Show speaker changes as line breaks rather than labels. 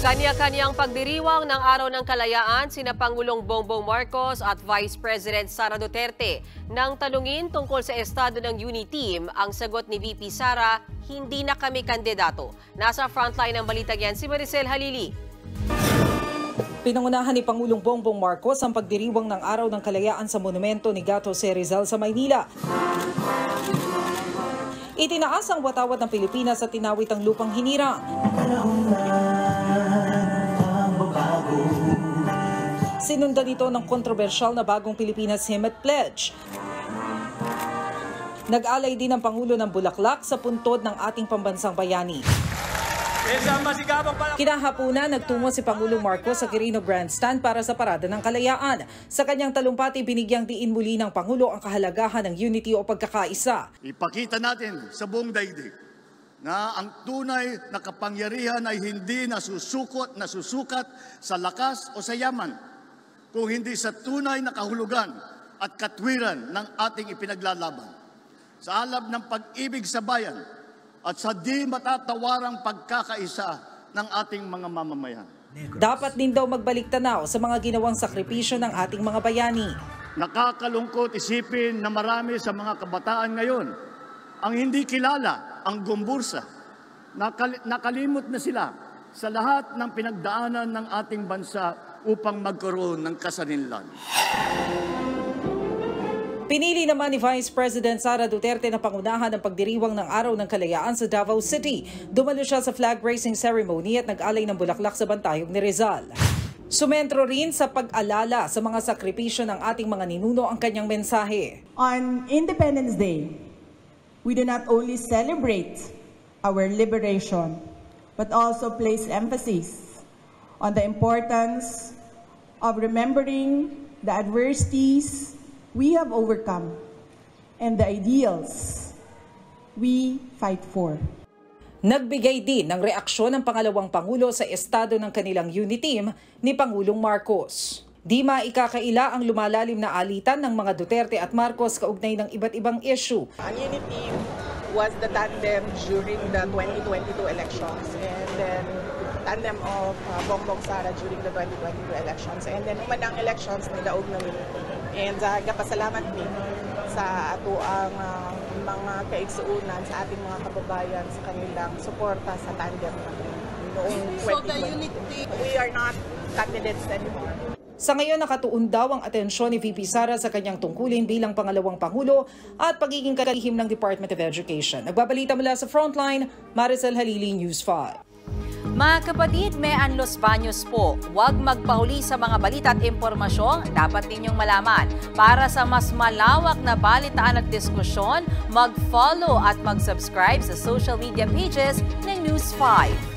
Kanya-kanyang pagdiriwang ng Araw ng Kalayaan sina Pangulong Bongbong Marcos at Vice President Sara Duterte. Nang tanungin tungkol sa estado ng UNITEAM, ang sagot ni VP Sara, hindi na kami kandidato. Nasa frontline ng balitang yan si Maricel Halili.
Pinangunahan ni Pangulong Bongbong Marcos ang pagdiriwang ng Araw ng Kalayaan sa monumento ni Gato C. Rizal sa Maynila. Itinaas ang watawat ng Pilipinas sa tinawit ang lupang hinirang. Sinundan ito ng kontrobersyal na bagong Pilipinas Hymn at Pledge. Nag-alay din ang Pangulo ng bulaklak sa puntod ng ating pambansang bayani. Kinahapunan, nagtungo si Pangulong Marcos sa Quirino Grandstand para sa Parada ng Kalayaan. Sa kanyang talumpati, binigyang diin muli ng Pangulo ang kahalagahan ng unity o pagkakaisa.
Ipakita natin sa buong daigdig na ang tunay na kapangyarihan ay hindi nasusukat sa lakas o sa yaman, kung hindi sa tunay na kahulugan at katwiran ng ating ipinaglalaban. Sa alab ng pag-ibig sa bayan, at sa di matatawarang pagkakaisa ng ating mga mamamayan.
Dapat din daw magbalik tanaw sa mga ginawang sakripisyo ng ating mga bayani.
Nakakalungkot isipin na marami sa mga kabataan ngayon ang hindi kilala ang gumbursa. Nakalimot na sila sa lahat ng pinagdaanan ng ating bansa upang magkaroon ng kasarinlan.
Pinili naman ni Vice President Sara Duterte na pangunahan ang pagdiriwang ng Araw ng Kalayaan sa Davao City. Dumalo siya sa flag raising ceremony at nag-alay ng bulaklak sa bantayog ni Rizal. Sumentro rin sa pag-alala sa mga sakripisyo ng ating mga ninuno ang kanyang mensahe.
On Independence Day, we do not only celebrate our liberation, but also place emphasis on the importance of remembering the adversities we have overcome and the ideals we fight for.
Nagbigay din ng reaksyon ng pangalawang Pangulo sa estado ng kanilang UNITEAM ni Pangulong Marcos. Di maikakaila ang lumalalim na alitan ng mga Duterte at Marcos kaugnay ng iba't ibang issue.
Ang UNITEAM was the tandem during the 2022 elections, and then tandem of Bongbong Sara during the 2022 elections. And then umanang elections nilaog na nila. And gapasalamat mi sa ato ang mga kaigsuunan sa ating mga kababayan sa kanilang suporta sa tandem noong 2020. We are not candidates anymore.
Sa ngayon, nakatuon daw ang atensyon ni VP Sara sa kanyang tungkulin bilang pangalawang Pangulo at pagiging kalihim ng Department of Education. Nagbabalita mula sa Frontline, Maricel Halili, News 5.
Mga kapatid, may Los Baños po. Huwag magpahuli sa mga balita at impormasyong dapat ninyong malaman. Para sa mas malawak na balitaan at diskusyon, mag-follow at mag-subscribe sa social media pages ng News 5.